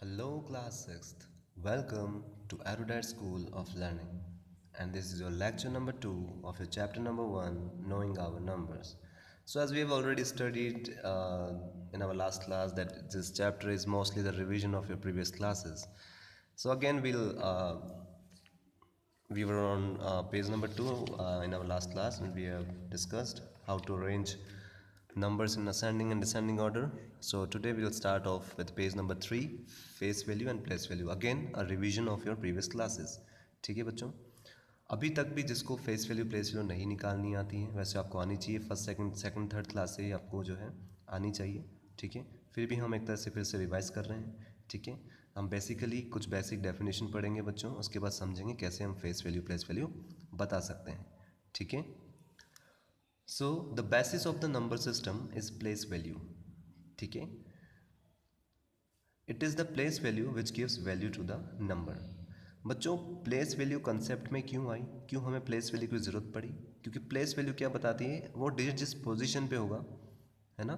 Hello, class 6th. Welcome to Erudite School of Learning. And this is your lecture number 2 of your chapter number 1, Knowing Our Numbers. So, as we have already studied in our last class, that this chapter is mostly the revision of your previous classes. So, again, we were on page number 2 in our last class, and we have discussed how to arrange numbers in ascending and descending order. So today we will start off with page number 3, face value and place value. Again a revision of your previous classes. ठीक है बच्चों, अभी तक भी जिसको face value place value नहीं निकालनी आती है, वैसे आपको आनी चाहिए। फर्स्ट सेकंड थर्ड क्लास से ही आपको जो है आनी चाहिए। ठीक है, फिर भी हम एक तरह से फिर से रिवाइज कर रहे हैं। ठीक है, हम बेसिकली कुछ बेसिक डेफिनेशन पढ़ेंगे बच्चों, उसके बाद समझेंगे कैसे हम फेस वैल्यू प्लेस वैल्यू बता सकते हैं। ठीक है, so the basis of the number system is place value. ठीक है, it is the place value which gives value to the number. बच्चों, प्लेस वैल्यू कंसेप्ट में क्यों आई, क्यों हमें प्लेस वैल्यू की ज़रूरत पड़ी? क्योंकि प्लेस वैल्यू क्या बताती है, वो डिजिट जिस पोजीशन पे होगा, है ना,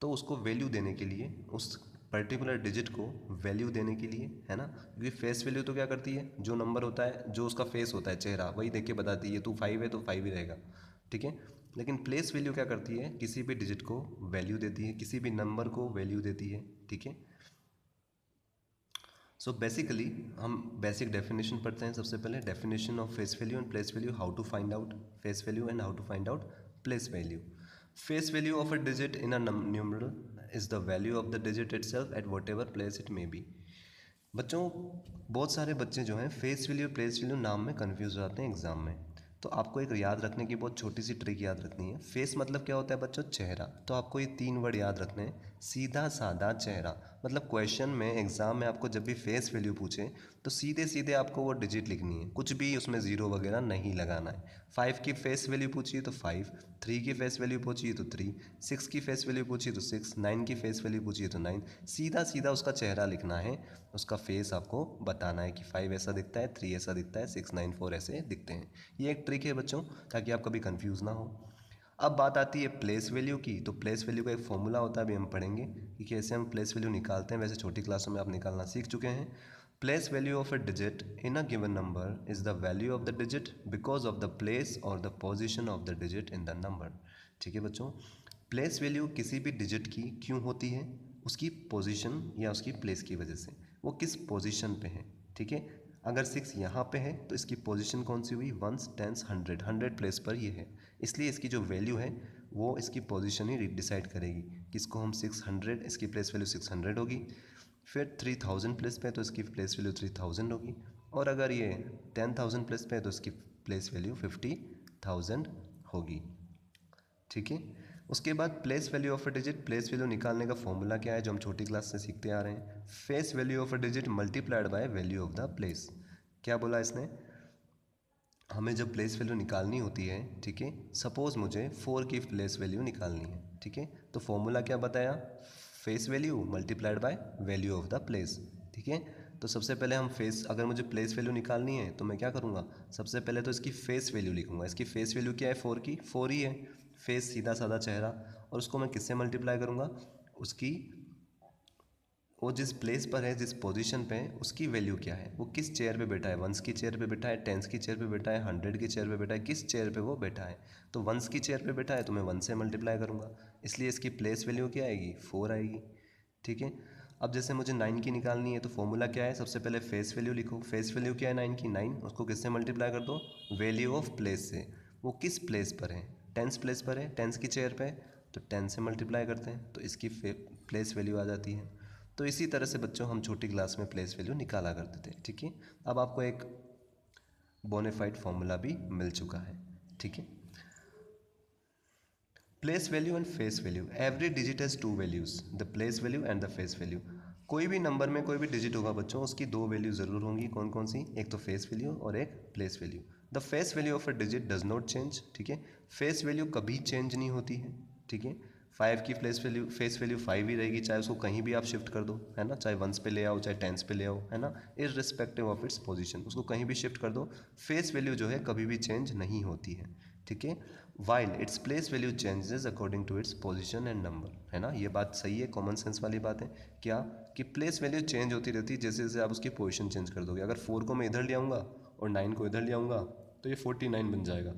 तो उसको वैल्यू देने के लिए, उस पर्टिकुलर डिजिट को वैल्यू देने के लिए, है ना। क्योंकि फेस वैल्यू तो क्या करती है, जो नंबर होता है, जो उसका फेस होता है, चेहरा, वही देख के बताती है तू 5 है तो 5 ही रहेगा। ठीक है, लेकिन प्लेस वैल्यू क्या करती है, किसी भी डिजिट को वैल्यू देती है, किसी भी नंबर को वैल्यू देती है। ठीक है, सो बेसिकली हम बेसिक डेफिनेशन पढ़ते हैं। सबसे पहले definition of face value and place value, how to find out face value and how to find out place value. Face value of a digit in a numeral is the value of the digit itself at whatever place it may be. बच्चों, बहुत सारे बच्चे जो हैं face value place value नाम में confuse हो जाते हैं एग्जाम में। तो आपको एक याद रखने की बहुत छोटी सी ट्रिक याद रखनी है। फेस मतलब क्या होता है बच्चों, चेहरा। तो आपको ये 3 वर्ड याद रखने हैं, सीधा साधा चेहरा। मतलब क्वेश्चन में, एग्जाम में आपको जब भी फेस वैल्यू पूछे तो सीधे सीधे आपको वो डिजिट लिखनी है, कुछ भी उसमें ज़ीरो वगैरह नहीं लगाना है। 5 की फेस वैल्यू पूछिए तो 5, 3 की फेस वैल्यू पूछिए तो 3, 6 की फेस वैल्यू पूछिए तो 6, 9 की फेस वैल्यू पूछिए तो 9। सीधा सीधा उसका चेहरा लिखना है, उसका फेस आपको बताना है कि 5 ऐसा दिखता है, 3 ऐसा दिखता है, 6, 9, 4 ऐसे दिखते हैं। ये एक ट्रिक है बच्चों, ताकि आप कभी कंफ्यूज ना हो। अब बात आती है प्लेस वैल्यू की। तो प्लेस वैल्यू का एक फॉर्मूला होता है, अभी हम पढ़ेंगे कि कैसे हम प्लेस वैल्यू निकालते हैं। वैसे छोटी क्लासों में आप निकालना सीख चुके हैं। Place value of a digit in a given number is the value of the digit because of the place और the position of the digit in the number. ठीक है बच्चों, प्लेस वैल्यू किसी भी डिजिट की क्यों होती है, उसकी पोजीशन या उसकी प्लेस की वजह से, वो किस पोजीशन पे है। ठीक है, अगर 6 यहाँ पे है तो इसकी पोजीशन कौन सी हुई, ones, tens, hundred, hundred place पर ये है, इसलिए इसकी जो वैल्यू है वो इसकी पोजीशन ही डिसाइड करेगी कि इसको हम 600, इसकी प्लेस वैल्यू 600 होगी। फिर 3000 प्लेस पे तो इसकी प्लेस वैल्यू 3000 होगी, और अगर ये 10,000 प्लेस पे तो इसकी प्लेस वैल्यू 50,000 होगी। ठीक है, उसके बाद place value of a digit, place value निकालने का फॉर्मूला क्या है, जो हम छोटी क्लास से सीखते आ रहे हैं, face value of a digit multiplied by value of the place. क्या बोला इसने, हमें जब प्लेस वैल्यू निकालनी होती है, ठीक है, सपोज़ मुझे 4 की प्लेस वैल्यू निकालनी है, ठीक है, तो फॉर्मूला क्या बताया, face value multiplied by value of the place. ठीक है, तो सबसे पहले हम फेस, अगर मुझे प्लेस वैल्यू निकालनी है तो मैं क्या करूँगा, सबसे पहले तो इसकी फेस वैल्यू लिखूँगा। इसकी फेस वैल्यू क्या है, 4 की, 4 ही है, फेस सीधा साधा चेहरा, और उसको मैं किससे मल्टीप्लाई करूँगा, उसकी, वो जिस प्लेस पर है, जिस पोजीशन पे है, उसकी वैल्यू क्या है, वो किस चेयर पे बैठा है, वंस की चेयर पे बैठा है, टेंस की चेयर पे बैठा है, हंड्रेड की चेयर पे बैठा है, किस चेयर पे वो बैठा है। तो वंस की चेयर पे बैठा है तो मैं 1 से मल्टीप्लाई करूँगा, इसलिए इसकी प्लेस वैल्यू क्या आएगी, 4 आएगी। ठीक है, अब जैसे मुझे 9 की निकालनी है तो फॉर्मूला क्या है, सबसे पहले फेस वैल्यू लिखो। फेस वैल्यू क्या है 9 की, 9, उसको किससे मल्टीप्लाई कर दो, वैल्यू ऑफ प्लेस से। वो किस प्लेस पर है, टेंस प्लेस पर है, टेंस की चेयर पे, तो 10 से मल्टीप्लाई करते हैं तो इसकी प्लेस वैल्यू आ जाती है। तो इसी तरह से बच्चों हम छोटी क्लास में प्लेस वैल्यू निकाला करते थे। ठीक है, अब आपको एक बोनाफाइड फॉर्मूला भी मिल चुका है। ठीक है, place value and face value, every digit has 2 values, the place value and the face value. कोई भी नंबर में कोई भी डिजिट होगा बच्चों, उसकी 2 वैल्यू ज़रूर होंगी। कौन कौन सी, एक तो फेस वैल्यू और एक place value. The face value of a digit does not change. ठीक है, फेस वैल्यू कभी चेंज नहीं होती है। ठीक है, 5 की फेस वैल्यू 5 ही रहेगी, चाहे उसको कहीं भी आप शिफ्ट कर दो, है ना, चाहे वंस पे ले आओ, चाहे टेंस पे ले आओ, है ना, इररिस्पेक्टिव ऑफ इट्स पोजीशन, उसको कहीं भी शिफ्ट कर दो, फेस वैल्यू जो है कभी भी चेंज नहीं होती है। ठीक है, while its place value changes according to its position and number, है ना, ये बात सही है, कॉमन सेंस वाली बात है। क्या कि प्लेस वैल्यू चेंज होती रहती है जैसे जैसे आप उसकी पोजीशन चेंज कर दोगे। अगर 4 को मैं इधर ले आऊँगा और 9 को इधर ले आऊँगा तो ये 49 बन जाएगा,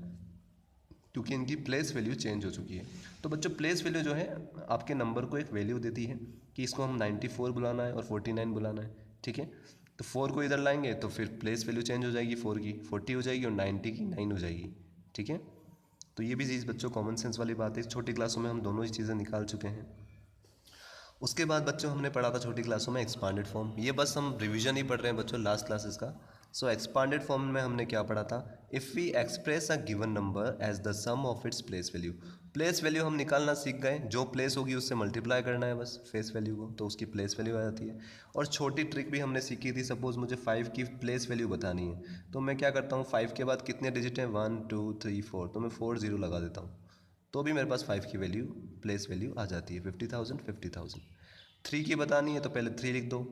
क्योंकि इनकी प्लेस वैल्यू चेंज हो चुकी है। तो बच्चों प्लेस वैल्यू जो है आपके नंबर को एक वैल्यू देती है कि इसको हम 94 बुलाना है और 49 बुलाना है, ठीक है। तो 4 को इधर लाएंगे तो फिर प्लेस वैल्यू चेंज हो जाएगी, 4 की 40 हो जाएगी और 90 की 9 हो जाएगी, ठीक है। तो ये भी चीज़ बच्चों कॉमन सेंस वाली बात है, छोटी क्लासों में हम दोनों ही चीज़ें निकाल चुके हैं। उसके बाद बच्चों हमने पढ़ा था छोटी क्लासों में एक्सपांडेड फॉर्म, ये बस हम रिवीजन ही पढ़ रहे हैं बच्चों लास्ट क्लासेस का। सो एक्सपांडेड फॉर्म में हमने क्या पढ़ा था, if we express a given number as the sum of its place value. Place value हम निकालना सीख गए, जो प्लेस होगी उससे मल्टीप्लाई करना है बस फेस वैल्यू को, तो उसकी प्लेस वैल्यू आ जाती है। और छोटी ट्रिक भी हमने सीखी थी, सपोज मुझे 5 की प्लेस वैल्यू बतानी है तो मैं क्या करता हूँ, 5 के बाद कितने डिजिट हैं, 1 2 3 4, तो मैं 4 0 लगा देता हूँ, तो भी मेरे पास 5 की वैल्यू प्लेस वैल्यू आ जाती है, 50,000 50,000। 3 की बतानी है तो पहले 3 लिख दो,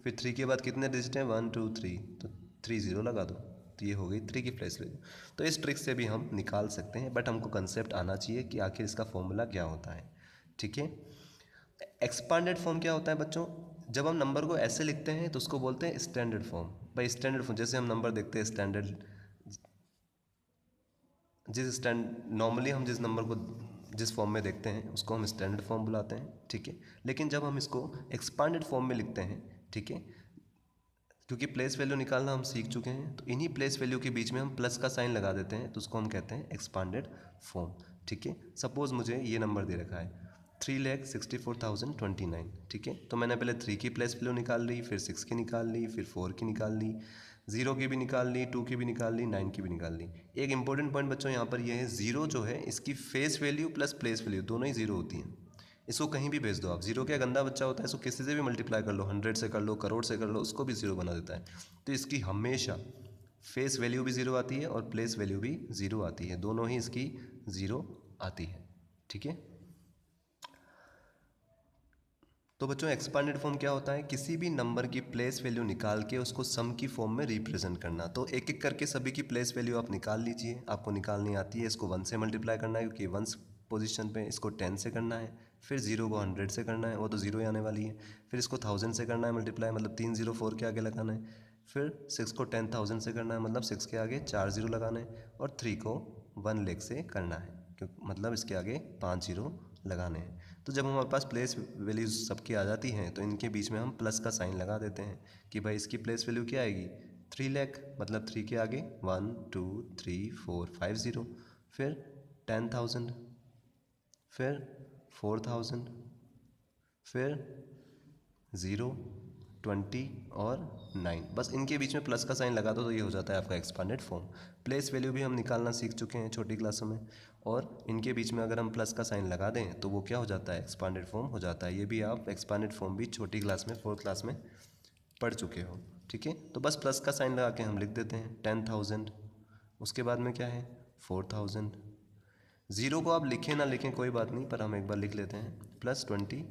फिर 3 के बाद कितने डिजिट हैं, 1 2 3, तो 3 0 लगा दो, तो ये हो गई 3 की प्लेस वैल्यू। तो इस ट्रिक से भी हम निकाल सकते हैं, बट हमको कंसेप्ट आना चाहिए कि आखिर इसका फॉर्मूला क्या होता है, ठीक है। एक्सपांडेड फॉर्म क्या होता है बच्चों, जब हम नंबर को ऐसे लिखते हैं तो उसको बोलते हैं स्टैंडर्ड फॉर्म। भाई स्टैंडर्ड फॉर्म जैसे हम नंबर देखते हैं स्टैंडर्ड, नॉर्मली हम जिस नंबर को जिस फॉर्म में देखते हैं उसको हम स्टैंडर्ड फॉर्म बुलाते हैं, ठीक है। लेकिन जब हम इसको एक्सपांडेड फॉर्म में लिखते हैं, ठीक है, क्योंकि प्लेस वैल्यू निकालना हम सीख चुके हैं, तो इन्हीं प्लेस वैल्यू के बीच में हम प्लस का साइन लगा देते हैं, तो उसको हम कहते हैं एक्सपांडेड फॉर्म, ठीक है। सपोज मुझे ये नंबर दे रखा है 3,64,029, ठीक है। तो मैंने पहले 3 की प्लेस वैल्यू निकाल ली, फिर 6 की निकाल ली, फिर 4 की निकाल ली, 0 की भी निकाल ली, 2 की भी निकाल ली, 9 की भी निकाल ली। एक इंपॉर्टेंट पॉइंट बच्चों यहाँ पर ये है, 0 जो है इसकी face value plus place value दोनों ही 0 होती हैं। इसको कहीं भी भेज दो आप, 0 क्या गंदा बच्चा होता है, इसको किसी से भी मल्टीप्लाई कर लो, 100 से कर लो, करोड़ से कर लो, उसको भी 0 बना देता है। तो इसकी हमेशा फेस वैल्यू भी 0 आती है और प्लेस वैल्यू भी 0 आती है, दोनों ही इसकी 0 आती है, ठीक है। तो बच्चों एक्सपांडेड फॉर्म क्या होता है, किसी भी नंबर की प्लेस वैल्यू निकाल के उसको सम की फॉर्म में रिप्रेजेंट करना। तो एक एक करके सभी की प्लेस वैल्यू आप निकाल लीजिए, आपको निकालनी आती है। इसको 1 से मल्टीप्लाई करना है क्योंकि 1 पोजीशन पे, इसको 10 से करना है, फिर 0 को 100 से करना है, वो तो 0 ही आने वाली है, फिर इसको 1000 से करना है मल्टीप्लाई, मतलब 3 0 4 के आगे लगाना है, फिर 6 को 10,000 से करना है, मतलब 6 के आगे 4 0 लगाना है, और 3 को 1 लाख से करना है, मतलब इसके आगे 5 0 लगाने हैं। तो जब हमारे पास प्लेस वैल्यूज सबकी आ जाती हैं तो इनके बीच में हम प्लस का साइन लगा देते हैं कि भाई इसकी प्लेस वैल्यू क्या आएगी, 3 लाख, मतलब 3 के आगे 1 2 3 4 5 0, फिर 10,000, फिर 4,000, फिर 0 20 और 9, बस इनके बीच में प्लस का साइन लगा दो तो ये हो जाता है आपका एक्सपांडेड फॉर्म। प्लेस वैल्यू भी हम निकालना सीख चुके हैं छोटी क्लासों में, और इनके बीच में अगर हम प्लस का साइन लगा दें तो वो क्या हो जाता है, एक्सपांडेड फॉर्म हो जाता है। ये भी आप एक्सपांडेड फॉर्म भी छोटी क्लास में 4th क्लास में पढ़ चुके हो, ठीक है। तो बस प्लस का साइन लगा के हम लिख देते हैं 10,000, उसके बाद में क्या है 4,000, 0 को आप लिखें ना लिखें कोई बात नहीं, पर हम एक बार लिख लेते हैं, प्लस 20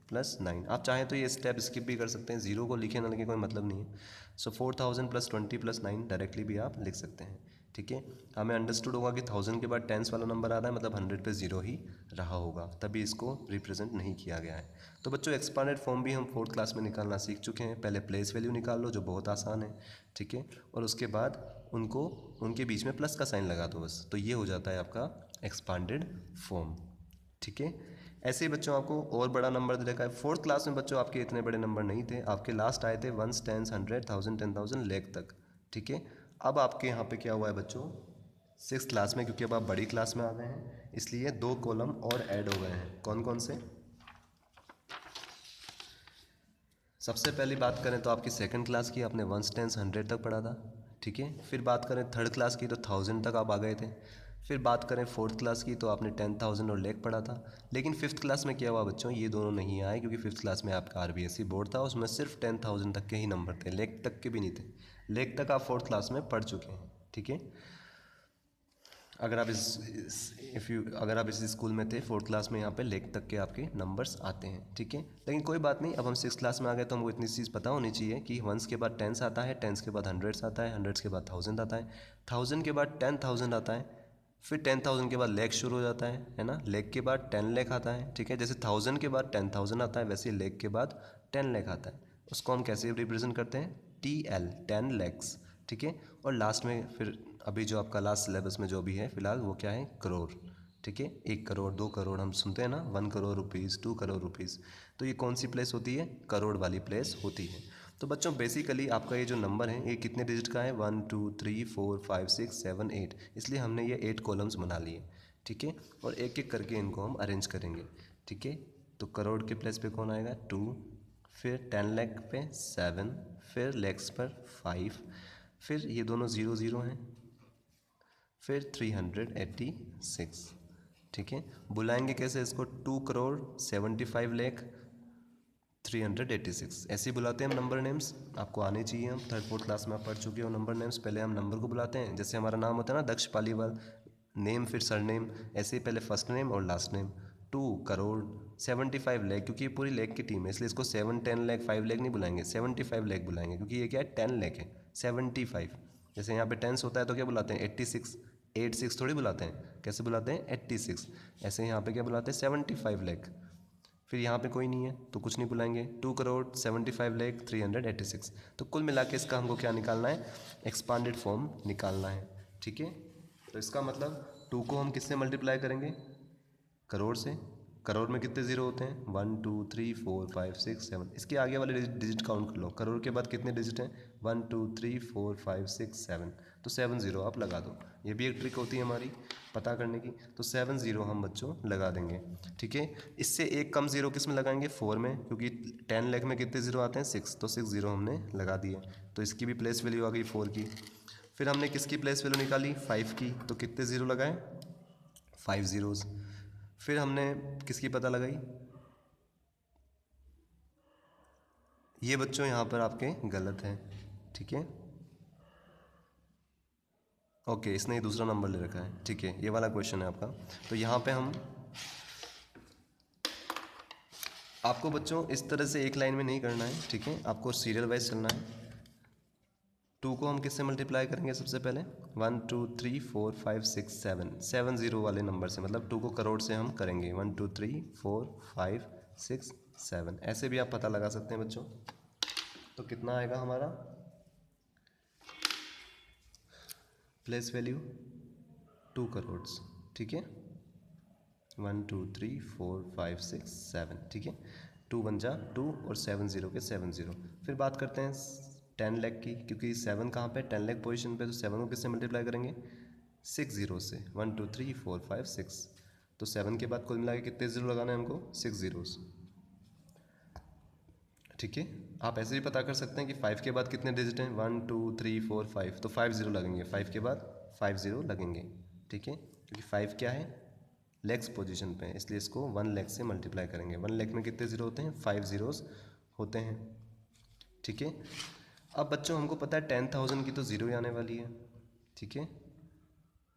प्लस 9। आप चाहें तो ये स्टेप स्किप भी कर सकते हैं, 0 को लिखें ना लिखें कोई मतलब नहीं है। सो 4,000 प्लस 20 प्लस 9 डायरेक्टली भी आप लिख सकते हैं, ठीक है। हमें अंडरस्टूड होगा कि 1000 के बाद टेंस वाला नंबर आ रहा है, मतलब 100 पे 0 ही रहा होगा, तभी इसको रिप्रेजेंट नहीं किया गया है। तो बच्चों एक्सपांडेड फॉर्म भी हम 4th क्लास में निकालना सीख चुके हैं। पहले प्लेस वैल्यू निकाल लो जो बहुत आसान है, ठीक है, और उसके बाद उनको उनके बीच में प्लस का साइन लगा दो बस, तो ये हो जाता है आपका एक्सपांडेड फॉर्म, ठीक है। ऐसे ही बच्चों आपको और बड़ा नंबर दे रखा है। 4th क्लास में बच्चों आपके इतने बड़े नंबर नहीं थे, आपके लास्ट आए थे 1s 10s 100 1000 10,000 लाख तक, ठीक है। अब आपके यहाँ पे क्या हुआ है बच्चों 6th क्लास में, क्योंकि अब आप बड़ी क्लास में आ गए हैं, इसलिए 2 कॉलम और ऐड हो गए हैं। कौन कौन से, सबसे पहली बात करें तो आपकी 2nd क्लास की, आपने 1s 10s 100 तक पढ़ा था, ठीक है। फिर बात करें 3rd क्लास की तो 1000 तक आप आ गए थे। फिर बात करें 4th क्लास की तो आपने 10,000 और लाख पढ़ा था। लेकिन 5th क्लास में क्या हुआ बच्चों, ये दोनों नहीं आए, क्योंकि 5th क्लास में आपका RBSE बोर्ड था, उसमें सिर्फ 10,000 तक के ही नंबर थे, लाख तक के भी नहीं थे। लाख तक आप 4th क्लास में पढ़ चुके हैं, ठीक है। अगर आप अगर आप इस स्कूल में थे 4th क्लास में, यहाँ पे लाख तक के आपके नंबर्स आते हैं, ठीक है। लेकिन कोई बात नहीं, अब हम 6th क्लास में आ गए तो हमको इतनी चीज़ पता होनी चाहिए कि 1s के बाद 10s आता है, 10s के बाद 100s आता है, 100s के बाद 1000 आता है, 1000 के बाद 10,000 आता है, फिर 10,000 के बाद लेख शुरू हो जाता है ना, लेख के बाद 10 लाख आता है, ठीक है। जैसे 1000 के बाद 10,000 आता है, वैसे ही लेख के बाद 10 लाख आता है। उसको हम कैसे रिप्रेजेंट करते हैं, TL 10 लैक्स, ठीक है। और लास्ट में फिर अभी जो आपका लास्ट सिलेबस में जो भी है फिलहाल वो क्या है, करोड़, ठीक है। 1 करोड़ 2 करोड़ हम सुनते हैं ना, 1 करोड़ रुपीज़, 2 करोड़ रुपीज़, तो ये कौन सी प्लेस होती है, करोड़ वाली प्लेस होती है। तो बच्चों बेसिकली आपका ये जो नंबर है ये कितने डिजिट का है, 1 2 3 4 5 6 7 8, इसलिए हमने ये 8 कॉलम्स बना लिए, ठीक है। और एक एक करके इनको हम अरेंज करेंगे, ठीक है। तो करोड़ के प्लेस पे कौन आएगा, 2, फिर 10 लाख पे 7, फिर लैक्स पर 5, फिर ये दोनों 0 0 हैं, फिर 386, ठीक है। बुलाएंगे कैसे इसको, 2 करोड़ 75 लाख 386, ऐसे ही बुलाते हैं हम नंबर नेम्स। आपको आने चाहिए, हम 3rd 4th क्लास में आप पढ़ चुके हो नंबर नेम्स। पहले हम नंबर को बुलाते हैं, जैसे हमारा नाम होता है ना दक्ष पालीवाल, नेम फिर सर नेम, ऐसे ही पहले फर्स्ट नेम और लास्ट नेम। 2 करोड़ 75 लाख, क्योंकि ये पूरी लाख की टीम है इसलिए इसको 7 10 लाख 5 लाख नहीं बुलाएंगे, 75 लाख बुलाएंगे, क्योंकि ये क्या है 10 लाख है, 75। जैसे यहाँ पे टेंस होता है तो क्या बुलाते हैं 86, 86 थोड़ी बुलाते हैं, कैसे बुलाते हैं 86। ऐसे यहाँ पे क्या बुलाते हैं 75 लाख। फिर यहाँ पे कोई नहीं है तो कुछ नहीं बुलाएंगे, 2 करोड़ 75 लाख 386। तो कुल मिला के इसका हमको क्या निकालना है, एक्सपांडेड फॉर्म निकालना है, ठीक है। तो इसका मतलब 2 को हम किससे मल्टीप्लाई करेंगे, करोड़ से। करोड़ में कितने ज़ीरो होते हैं, 1 2 3 4 5 6 7, इसके आगे वाले डिजिट काउंट कर लो। करोड़ के बाद कितने डिजिट हैं, 1 2 3 4 5 6 7, तो 7 ज़ीरो आप लगा दो। ये भी एक ट्रिक होती है हमारी पता करने की। तो 7 ज़ीरो हम बच्चों लगा देंगे, ठीक है। इससे एक कम ज़ीरो किस में लगाएंगे, 4 में, क्योंकि 10 लाख में कितने ज़ीरो आते हैं 6, तो 6 ज़ीरो हमने लगा दिए। तो इसकी भी प्लेस वैल्यू आ गई 4 की। फिर हमने किसकी प्लेस वैल्यू निकाली, 5 की, तो कितने ज़ीरो लगाए, 5 ज़ीरोज़। फिर हमने किसकी पता लगाई, ये बच्चों यहाँ पर आपके गलत है, ठीक है। ओके, इसने ही दूसरा नंबर ले रखा है, ठीक है, ये वाला क्वेश्चन है आपका। तो यहाँ पे हम आपको बच्चों इस तरह से एक लाइन में नहीं करना है, ठीक है, आपको सीरियल वाइज चलना है। 2 को हम किससे मल्टीप्लाई करेंगे, सबसे पहले 1 2 3 4 5 6 7, 7 ज़ीरो वाले नंबर से, मतलब 2 को करोड़ से हम करेंगे, 1 2 3 4 5 6 7, ऐसे भी आप पता लगा सकते हैं बच्चों। तो कितना आएगा हमारा प्लेस वैल्यू, 2 करोड़, ठीक है। 1 2 3 4 5 6 7, ठीक है। 2 1 जा 2 और 7 ज़ीरो के 7 ज़ीरो। फिर बात करते हैं 10 लाख की, क्योंकि 7 कहाँ पे, 10 लाख पोजीशन पे, तो 7 को किससे मल्टीप्लाई करेंगे, 6 ज़ीरो से, 1 2 3 4 5 6। तो 7 के बाद कुल मिला के कितने ज़ीरो लगाना है हमको, 6 ज़ीरोज़, ठीक है। आप ऐसे भी पता कर सकते हैं कि 5 के बाद कितने डिजिट हैं, 1 2 3 4 5, तो 5 ज़ीरो लगेंगे, 5 के बाद 5 ज़ीरो लगेंगे, ठीक है। क्योंकि 5 क्या है, लैक्स पोजीशन पे है, इसलिए इसको 1 लाख से मल्टीप्लाई करेंगे। 1 लाख में कितने ज़ीरो होते हैं, 5 ज़ीरोज़ होते हैं, ठीक है। अब बच्चों हमको पता है 10,000 की तो ज़ीरो ही आने वाली है, ठीक है,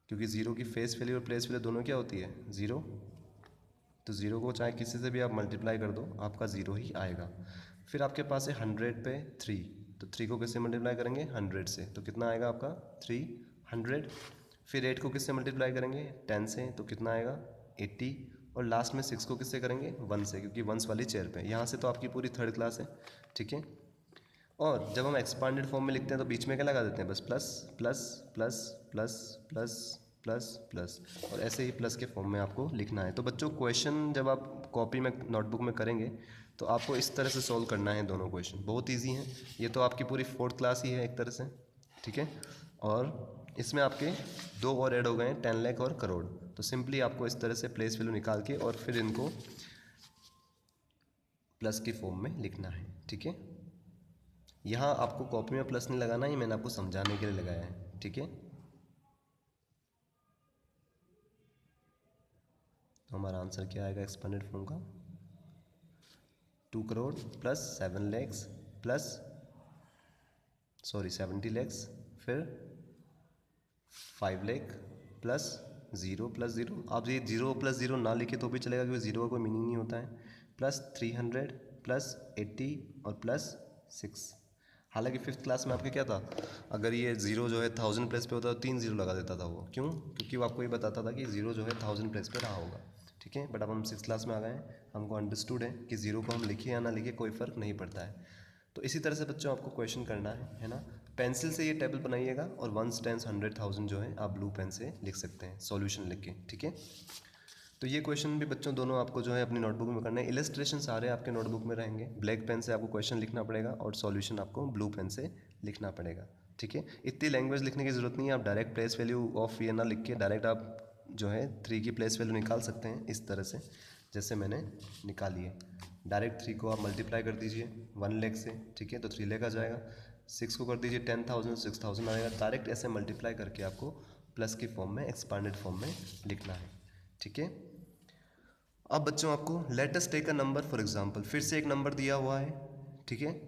क्योंकि ज़ीरो की फेस वैल्यू और प्लेस वैल्यू दोनों क्या होती है, ज़ीरो। तो ज़ीरो को चाहे किसी से भी आप मल्टीप्लाई कर दो, आपका ज़ीरो ही आएगा। फिर आपके पास है 100 पे 3, तो 3 को किससे मल्टीप्लाई करेंगे, 100 से, तो कितना आएगा आपका 300। फिर 8 को किससे मल्टीप्लाई करेंगे, 10 से, तो कितना आएगा 80। और लास्ट में 6 को किससे करेंगे, 1 से, क्योंकि वंस वाली चेयर पे। यहाँ से तो आपकी पूरी 3rd क्लास है, ठीक है। और जब हम एक्सपांडेड फॉर्म में लिखते हैं तो बीच में क्या लगा देते हैं, बस plus plus plus plus plus plus plus, और ऐसे ही प्लस के फॉर्म में आपको लिखना है। तो बच्चों क्वेश्चन जब आप कॉपी में नोटबुक में करेंगे तो आपको इस तरह से सॉल्व करना है दोनों क्वेश्चन, बहुत ईजी हैं। ये तो आपकी पूरी 4th क्लास ही है एक तरह से, ठीक है। और इसमें आपके 2 और ऐड हो गए हैं, 10 लाख और करोड़। तो सिंपली आपको इस तरह से प्लेस वैल्यू निकाल के और फिर इनको प्लस की फॉर्म में लिखना है, ठीक है। यहाँ आपको कॉपी में प्लस नहीं लगाना, ही मैंने आपको समझाने के लिए लगाया है, ठीक है। तो हमारा आंसर क्या आएगा एक्सपेंडेड फॉर्म का, 2 करोड़ प्लस 7 लैक्स प्लस 70 लैक्स, फिर 5 lakh plus zero plus zero. आप ये ज़ीरो प्लस ज़ीरो ना लिखे तो भी चलेगा, क्योंकि ज़ीरो का कोई मीनिंग नहीं होता है। प्लस 300 प्लस 80 और प्लस 6। हालांकि 5th क्लास में आपके क्या था, अगर ये जीरो जो है 1000 प्लेस पे होता तो 3 जीरो लगा देता था वो, क्यों? क्योंकि वो आपको ये बताता था कि जीरो जो है 1000 प्लेस पे रहा होगा, ठीक है। बट अब हम 6th क्लास में आ गए हैं, हमको अंडरस्टूड है कि जीरो को हम लिखे या ना लिखे कोई फ़र्क नहीं पड़ता है। तो इसी तरह से बच्चों आपको क्वेश्चन करना है ना। पेंसिल से ये टेबल बनाइएगा और 1s 10s 100,000 जो है आप ब्लू पेन से लिख सकते हैं सॉल्यूशन लिख के, ठीक है। तो ये क्वेश्चन भी बच्चों दोनों आपको जो है अपनी नोटबुक में करना है। इलस्ट्रेशन सारे आपके नोटबुक में रहेंगे। ब्लैक पेन से आपको क्वेश्चन लिखना पड़ेगा और सॉल्यूशन आपको ब्लू पेन से लिखना पड़ेगा, ठीक है। इतनी लैंग्वेज लिखने की ज़रूरत नहीं है, आप डायरेक्ट प्लेस वैल्यू ऑफ ये ना लिख के डायरेक्ट आप जो है 3 की प्लेस वैल्यू निकाल सकते हैं इस तरह से, जैसे मैंने निकाली है। डायरेक्ट 3 को आप मल्टीप्लाई कर दीजिए 1 लाख से, ठीक है, तो 3 लाख आ जाएगा। 6 को कर दीजिए 10,000, 6,000 आएगा। डायरेक्ट ऐसे मल्टीप्लाई करके आपको प्लस की फॉर्म में, एक्सपांडेड फॉर्म में लिखना है, ठीक है। अब बच्चों आपको let us take a number for example, फिर से एक नंबर दिया हुआ है, ठीक है।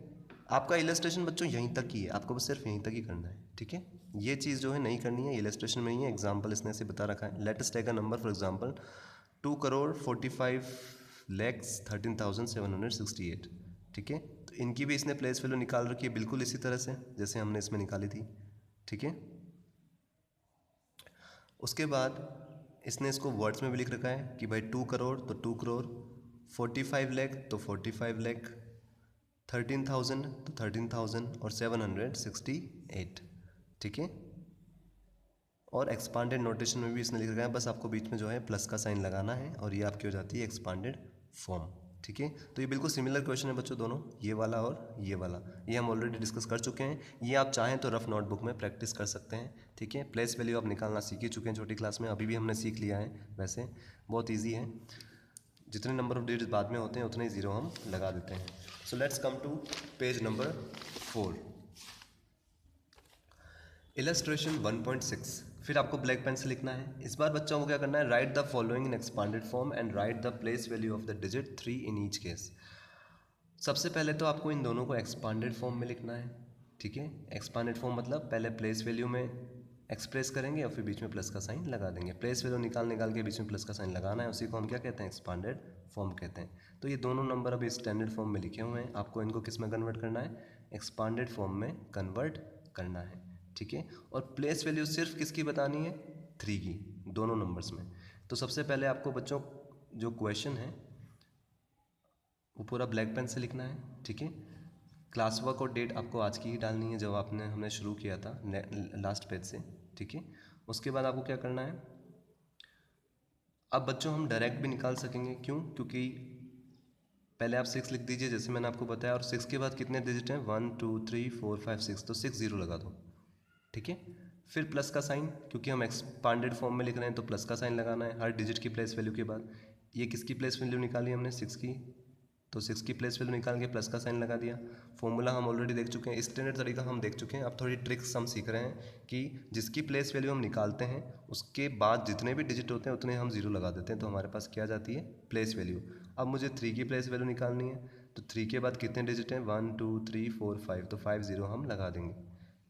आपका इलस्ट्रेशन बच्चों यहीं तक ही है, आपको बस सिर्फ यहीं तक ही करना है, ठीक है। ये चीज़ जो है नहीं करनी है, इलस्ट्रेशन में ही है, एग्जांपल इसने से बता रखा है। Let us take a number for example 2,45,13,768, ठीक है। तो इनकी भी इसने प्लेस वैल्यू निकाल रखी है बिल्कुल इसी तरह से जैसे हमने इसमें निकाली थी, ठीक है। उसके बाद इसने इसको वर्ड्स में भी लिख रखा है कि भाई 2 करोड़ तो 2 करोड़, 45 लाख तो 45 लाख, 13,000 तो 13,000 और 768, ठीक है। और एक्सपांडेड नोटेशन में भी इसने लिख रखा है, बस आपको बीच में जो है प्लस का साइन लगाना है और ये आपकी हो जाती है एक्सपांडेड फॉर्म, ठीक है। तो ये बिल्कुल सिमिलर क्वेश्चन है बच्चों दोनों, ये वाला और ये वाला, ये हम ऑलरेडी डिस्कस कर चुके हैं। ये आप चाहें तो रफ नोटबुक में प्रैक्टिस कर सकते हैं, ठीक है। प्लेस वैल्यू आप निकालना सीख ही चुके हैं छोटी क्लास में, अभी भी हमने सीख लिया है, वैसे बहुत ईजी है। जितने नंबर ऑफ डिजिट्स बाद में होते हैं उतने ही ज़ीरो हम लगा देते हैं। So let's come to page number 4, illustration 1.6। फिर आपको ब्लैक पेन से लिखना है। इस बार बच्चों को क्या करना है, right the following in expanded form and right the place value of the digit 3 in each case. सबसे पहले तो आपको इन दोनों को एक्सपांडेड फॉर्म में लिखना है, ठीक है। एक्सपांडेड फॉर्म मतलब पहले प्लेस वैल्यू में एक्सप्रेस करेंगे और फिर बीच में प्लस का साइन लगा देंगे। प्लेस वैल्यू निकाल के बीच में प्लस का साइन लगाना है, उसी को हम क्या कहते हैं, एक्सपांडेड फॉर्म कहते हैं। तो ये दोनों नंबर अभी स्टैंडर्ड फॉर्म में लिखे हुए हैं, आपको इनको किस में कन्वर्ट करना है, एक्सपांडेड फॉर्म में कन्वर्ट करना है, ठीक है। और प्लेस वैल्यू सिर्फ किसकी बतानी है, 3 की, दोनों नंबर्स में। तो सबसे पहले आपको बच्चों जो क्वेश्चन है वो पूरा ब्लैक पेन से लिखना है, ठीक है। क्लास वर्क और डेट आपको आज की ही डालनी है जब हमने शुरू किया था लास्ट पेज से, ठीक है। उसके बाद आपको क्या करना है, अब बच्चों हम डायरेक्ट भी निकाल सकेंगे, क्यों? क्योंकि पहले आप 6 लिख दीजिए जैसे मैंने आपको बताया, और 6 के बाद कितने डिजिट हैं, 1 2 3 4 5 6, तो 6 जीरो लगा दो, ठीक है। फिर प्लस का साइन, क्योंकि हम एक्सपांडेड फॉर्म में लिख रहे हैं तो प्लस का साइन लगाना है हर डिजिट की प्लेस वैल्यू के बाद। ये किसकी प्लेस वैल्यू निकाली हमने, 6 की, तो 6 की प्लेस वैल्यू निकाल के प्लस का साइन लगा दिया। फॉर्मूला हम ऑलरेडी देख चुके हैं, स्टैंडर्ड तरीका हम देख चुके हैं। अब थोड़ी ट्रिक्स हम सीख रहे हैं कि जिसकी प्लेस वैल्यू हम निकालते हैं उसके बाद जितने भी डिजिट होते हैं उतने हम जीरो लगा देते हैं, तो हमारे पास क्या जाती है, प्लेस वैल्यू। अब मुझे 3 की प्लेस वैल्यू निकालनी है, तो 3 के बाद कितने डिजिट हैं, 1 2 3 4 5, तो 5 जीरो हम लगा देंगे,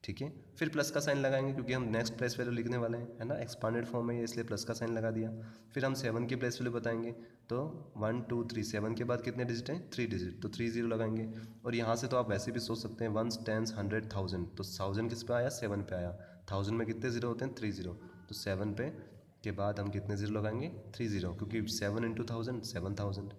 ठीक है। फिर प्लस का साइन लगाएंगे क्योंकि हम नेक्स्ट प्लेस वैल्यू लिखने वाले हैं, है ना, एक्सपांडेड फॉर्म है ये, इसलिए प्लस का साइन लगा दिया। फिर हम 7 की प्लेस वैल्यू बताएंगे, तो 1 2 3, 7 के बाद कितने डिजिट हैं, 3 डिजिट, तो 3 जीरो लगाएंगे। और यहाँ से तो आप वैसे भी सोच सकते हैं 1s 10s 100 1000, तो 1000 किस पे आया, 7 पे आया। 1000 में कितने जीरो होते हैं, 3 जीरो, तो 7 पे के बाद हम कितने जीरो लगाएंगे, 3 जीरो, क्योंकि 7 इंटू 1000 7000।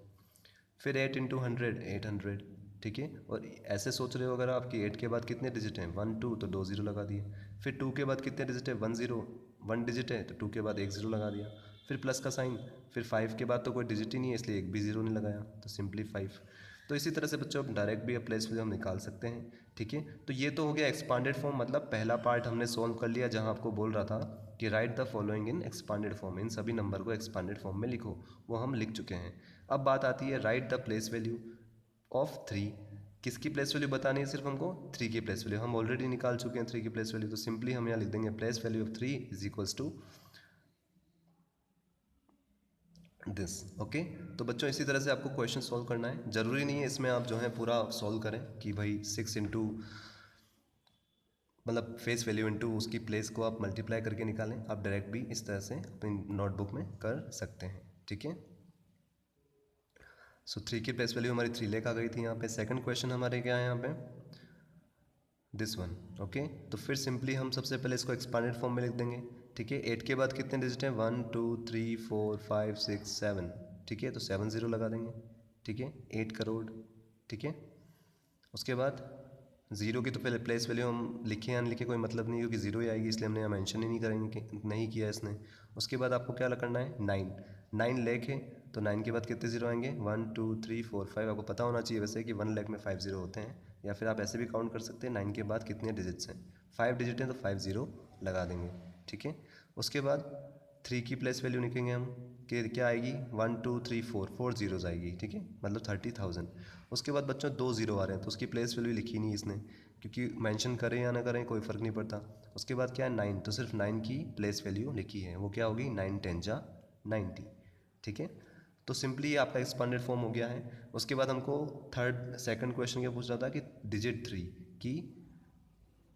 फिर 8 इंटू 100 800, ठीक है। और ऐसे सोच रहे हो अगर आपकी 8 के बाद कितने डिजिट हैं, 1 2, तो 2 जीरो लगा दिए। फिर 2 के बाद कितने डिजिट है, 1 जीरो, 1 डिजिट है तो 2 के बाद 1 जीरो लगा दिया। फिर प्लस का साइन, फिर 5 के बाद तो कोई डिजिट ही नहीं है इसलिए एक भी जीरो नहीं लगाया, तो सिंपली 5। तो इसी तरह से बच्चों अब डायरेक्ट भी प्लेस वैल्यू हम निकाल सकते हैं, ठीक है। तो ये तो हो गया एक्सपांडेड फॉर्म, मतलब पहला पार्ट हमने सॉल्व कर लिया जहाँ आपको बोल रहा था कि write the following in expanded form, इन सभी नंबर को एक्सपांडेड फॉर्म में लिखो, वो हम लिख चुके हैं। अब बात आती है right the place value of 3। किसकी प्लेस वैल्यू बतानी है, सिर्फ हमको 3 की प्लेस वैल्यू, हम ऑलरेडी निकाल चुके हैं 3 की प्लेस वैल्यू, तो सिंपली हम यहाँ लिख देंगे place value of 3 is equals to this, okay. तो बच्चों इसी तरह से आपको क्वेश्चन सॉल्व करना है, ज़रूरी नहीं है इसमें आप जो है पूरा सॉल्व करें कि भाई 6 इंटू मतलब फेस वैल्यू इंटू उसकी प्लेस को आप मल्टीप्लाई करके निकालें, आप डायरेक्ट भी इस तरह से अपनी नोटबुक में कर सकते हैं, ठीक है। सो 3 की प्लेस वैल्यू हमारी 3 लाख आ गई थी यहाँ पे। सेकंड क्वेश्चन हमारे क्या है यहाँ पे, दिस वन। ओके, तो फिर सिंपली हम सबसे पहले इसको एक्सपांडेड फॉर्म में लिख देंगे। ठीक है, 8 के बाद कितने डिजिट हैं? 1 2 3 4 5 6 7। ठीक है, तो 7 0 लगा देंगे। ठीक है, 8 करोड़। ठीक है, उसके बाद ज़ीरो की तो पहले प्लेस वैल्यू हम लिखे या नहीं लिखे कोई मतलब नहीं, क्योंकि ज़ीरो ही आएगी, इसलिए हमने यहाँ मेंशन ही नहीं करेंगे, नहीं किया इसने। उसके बाद आपको क्या करना है? 9 लाख है, तो 9 के बाद कितने ज़ीरो आएंगे? 1 2 3 4 5। आपको पता होना चाहिए वैसे कि 1 लाख में 5 ज़ीरो होते हैं, या फिर आप ऐसे भी काउंट कर सकते हैं 9 के बाद कितने डिजिट्स हैं। 5 डिजिट हैं तो 5 ज़ीरो लगा देंगे। ठीक है, उसके बाद 3 की प्लेस वैल्यू लिखेंगे हम कि क्या आएगी? 1 2 3 4 ज़ीरोज़ आएगी। ठीक है, मतलब 30,000। उसके बाद बच्चों 2 ज़ीरो आ रहे हैं, तो उसकी प्लेस वैल्यू लिखी नहीं इसने, क्योंकि मेंशन करें या ना करें कोई फ़र्क नहीं पड़ता। उसके बाद क्या है? 9, तो सिर्फ 9 की प्लेस वैल्यू लिखी है, वो क्या होगी? 9 10 जा 90। ठीक है, तो सिंपली ये आपका एक्सपांडेड फॉर्म हो गया है। उसके बाद हमको सेकंड क्वेश्चन क्या पूछ रहा था कि डिजिट 3 की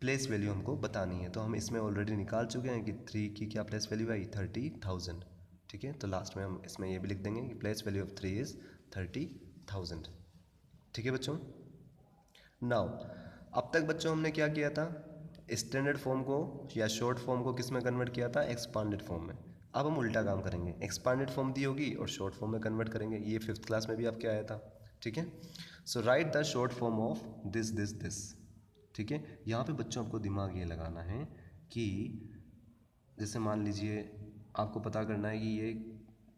प्लेस वैल्यू हमको बतानी है, तो हम इसमें ऑलरेडी निकाल चुके हैं कि 3 की क्या प्लेस वैल्यू आई? 30,000। ठीक है, तो लास्ट में हम इसमें ये भी लिख देंगे कि प्लेस वैल्यू ऑफ 3 इज़ 30,000। ठीक है बच्चों, नाउ अब तक बच्चों हमने क्या किया था? स्टैंडर्ड फॉर्म को या शॉर्ट फॉर्म को किस में कन्वर्ट किया था? एक्सपांडेड फॉर्म में। अब हम उल्टा काम करेंगे, एक्सपांडेड फॉर्म दी होगी और शॉर्ट फॉर्म में कन्वर्ट करेंगे। ये 5th क्लास में भी आपके आया था। ठीक है, so write the short form of this this this. ठीक है, यहाँ पे बच्चों आपको दिमाग ये लगाना है कि जैसे मान लीजिए आपको पता करना है कि ये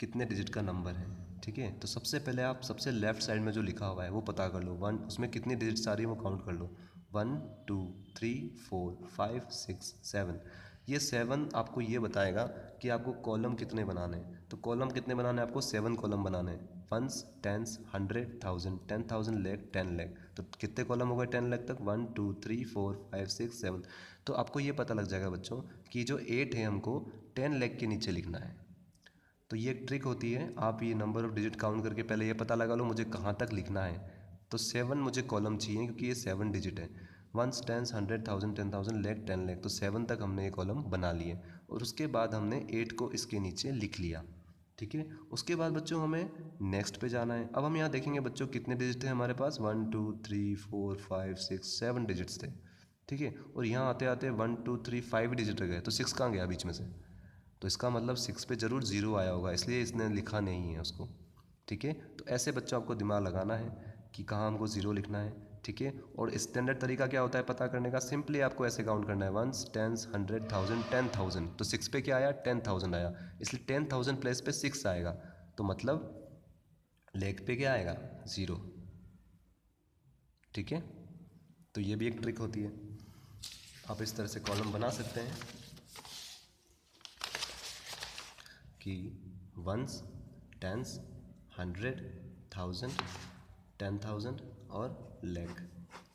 कितने डिजिट का नंबर है। ठीक है, तो सबसे पहले आप सबसे लेफ्ट साइड में जो लिखा हुआ है वो पता कर लो। 1, उसमें कितनी डिजिट्स आ रही है वो काउंट कर लो। 1 2 3 4 5 6 7। ये 7 आपको ये बताएगा कि आपको कॉलम कितने बनाने हैं। तो कॉलम कितने बनाने हैं? आपको 7 कॉलम बनाने हैं। Ones, tens, 100, 1000, 10,000, lakh, 10 lakh. तो कितने कॉलम हो गए 10 लाख तक? 1 2 3 4 5 6 7। तो आपको ये पता लग जाएगा बच्चों कि जो 8 है हमको 10 लाख के नीचे लिखना है। तो ये एक ट्रिक होती है, आप ये नंबर ऑफ डिजिट काउंट करके पहले ये पता लगा लो मुझे कहाँ तक लिखना है। तो 7 मुझे कॉलम चाहिए, क्योंकि ये 7 डिजिट है। Ones, tens, 100, 1000, 10,000, lakh, 10 lakh. तो 7 तक हमने ये कॉलम बना लिए, और उसके बाद हमने 8 को इसके नीचे लिख लिया। ठीक है, उसके बाद बच्चों हमें नेक्स्ट पे जाना है। अब हम यहाँ देखेंगे बच्चों कितने डिजिट थे हमारे पास? 1 2 3 4 5 6 7 डिजिट्स थे। ठीक है, और यहाँ आते आते 1 2 3 5 डिजिट रह गए, तो 6 कहाँ गया बीच में से? तो इसका मतलब 6 पे ज़रूर ज़ीरो आया होगा, इसलिए इसने लिखा नहीं है उसको। ठीक है, तो ऐसे बच्चों आपको दिमाग लगाना है कि कहाँ हमको ज़ीरो लिखना है। ठीक है, और स्टैंडर्ड तरीका क्या होता है पता करने का? सिंपली आपको ऐसे काउंट करना है, 1 10 100 1000 10,000। तो 6 पे क्या आया? 10,000 आया, इसलिए 10,000 प्लेस पे 6 आएगा, तो मतलब लेग पे क्या आएगा? ज़ीरो। ठीक है, तो ये भी एक ट्रिक होती है, आप इस तरह से कॉलम बना सकते हैं कि 1s, 10s, 100, 1000, 10,000 और लाख।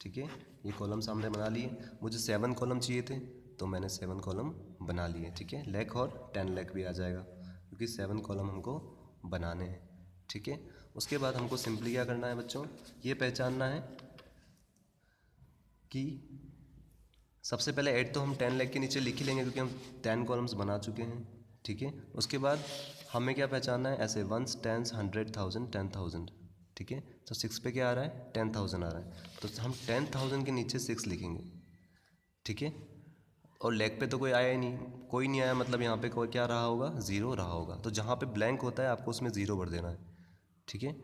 ठीक है, ये कॉलम सामने बना लिए। मुझे 7 कॉलम चाहिए थे, तो मैंने 7 कॉलम बना लिए। ठीक है, लाख और 10 लाख भी आ जाएगा, क्योंकि 7 कॉलम हमको बनाने हैं। ठीक है, उसके बाद हमको सिंपली क्या करना है बच्चों? ये पहचानना है कि सबसे पहले 8 तो हम 10 लाख के नीचे लिख ही लेंगे, क्योंकि हम 10 कॉलम्स बना चुके हैं। ठीक है, उसके बाद हमें क्या पहचानना है? ऐसे 1s, 10s, 100, 1000, 10,000। ठीक है, तो 6 पे क्या आ रहा है? 10,000 आ रहा है, तो हम 10,000 के नीचे 6 लिखेंगे। ठीक है, और लेग पे तो कोई आया ही नहीं, कोई नहीं आया, मतलब यहाँ पे कोई क्या रहा होगा? ज़ीरो रहा होगा। तो जहाँ पे ब्लैंक होता है आपको उसमें ज़ीरो भर देना है। ठीक है,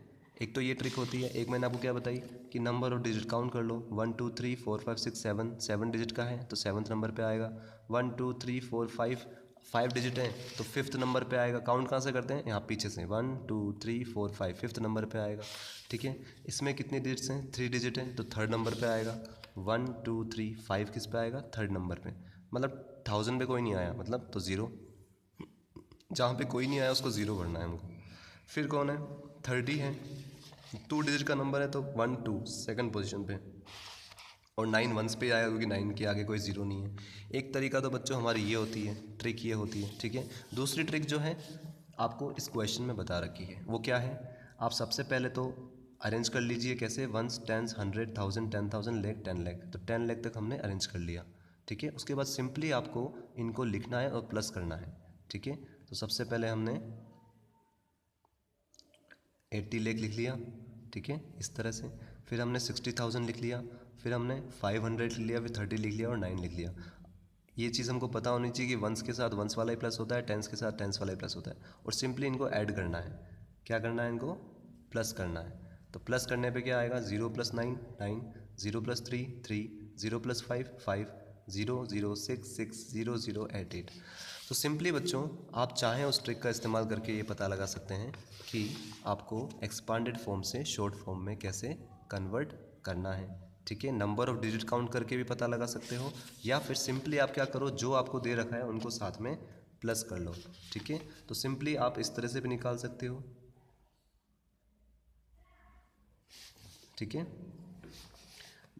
एक तो ये ट्रिक होती है। एक मैंने आपको क्या बताई कि नंबर और डिजिट काउंट कर लो। 1 2 3 4 5 6 7, 7 डिजिट का है तो 7th नंबर पे आएगा। 1 2 3 4 5, 5 डिजिट है तो 5th नंबर पे आएगा। काउंट कहाँ से करते हैं? यहाँ पीछे से। 1 2 3 4 5, 5th नंबर पे आएगा। ठीक है, इसमें कितनी डिजिट्स हैं? 3 डिजिट हैं तो 3rd नंबर पे आएगा। 1 2 3 5 किस पे आएगा? 3rd नंबर पे। मतलब 1000 पे कोई नहीं आया, मतलब तो ज़ीरो। जहाँ पे कोई नहीं आया उसको ज़ीरो भरना है हमको। फिर कौन है? 30 है, 2 डिजिट का नंबर है तो 1 2 सेकंड पोजीशन पे, और 9 वंस पे आया, क्योंकि 9 के आगे कोई ज़ीरो नहीं है। एक तरीका तो बच्चों हमारी ये होती है, ट्रिक ये होती है। ठीक है, दूसरी ट्रिक जो है आपको इस क्वेश्चन में बता रखी है, वो क्या है? आप सबसे पहले तो अरेंज कर लीजिए। कैसे? 1s, 10s, 100, 1000, 10,000, lakh, 10 lakh. तो 10 लाख तक हमने अरेंज कर लिया। ठीक है, उसके बाद सिंपली आपको इनको लिखना है और प्लस करना है। ठीक है, तो सबसे पहले हमने 80 लाख लिख लिया। ठीक है, इस तरह से। फिर हमने 60,000 लिख लिया। फिर हमने 500 लिख लिया, फिर 30 लिख लिया और 9 लिख लिया। ये चीज़ हमको पता होनी चाहिए कि वंस के साथ वंस वाला ही प्लस होता है, टेंस के साथ टेंस वाला ही प्लस होता है, और सिंपली इनको ऐड करना है। क्या करना है? इनको प्लस करना है। तो प्लस करने पे क्या आएगा? 0 + 9 9, 0 + 3 3, 0 + 5 5, 0 0 6 6, 0 0 8 8। तो सिंपली बच्चों आप चाहें उस ट्रिक का इस्तेमाल करके ये पता लगा सकते हैं कि आपको एक्सपांडेड फॉर्म से शॉर्ट फॉर्म में कैसे कन्वर्ट करना है। ठीक है, नंबर ऑफ डिजिट काउंट करके भी पता लगा सकते हो, या फिर सिंपली आप क्या करो, जो आपको दे रखा है उनको साथ में प्लस कर लो। ठीक है, तो सिंपली आप इस तरह से भी निकाल सकते हो। ठीक है,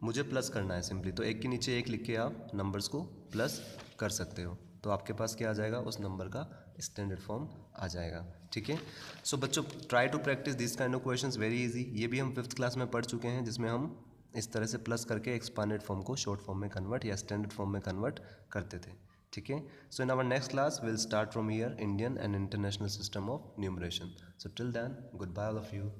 मुझे प्लस करना है सिंपली, तो एक के नीचे एक लिख के आप नंबर्स को प्लस कर सकते हो, तो आपके पास क्या आ जाएगा? उस नंबर का स्टैंडर्ड फॉर्म आ जाएगा। ठीक है, सो बच्चों try to practise this kind of questions, very easy. ये भी हम 5th क्लास में पढ़ चुके हैं, जिसमें हम इस तरह से प्लस करके एक्सपांडेड फॉर्म को शॉर्ट फॉर्म में कन्वर्ट या स्टैंडर्ड फॉर्म में कन्वर्ट करते थे। ठीक है, so in our next class will start from here Indian and international system of numeration. So till then, goodbye all of you.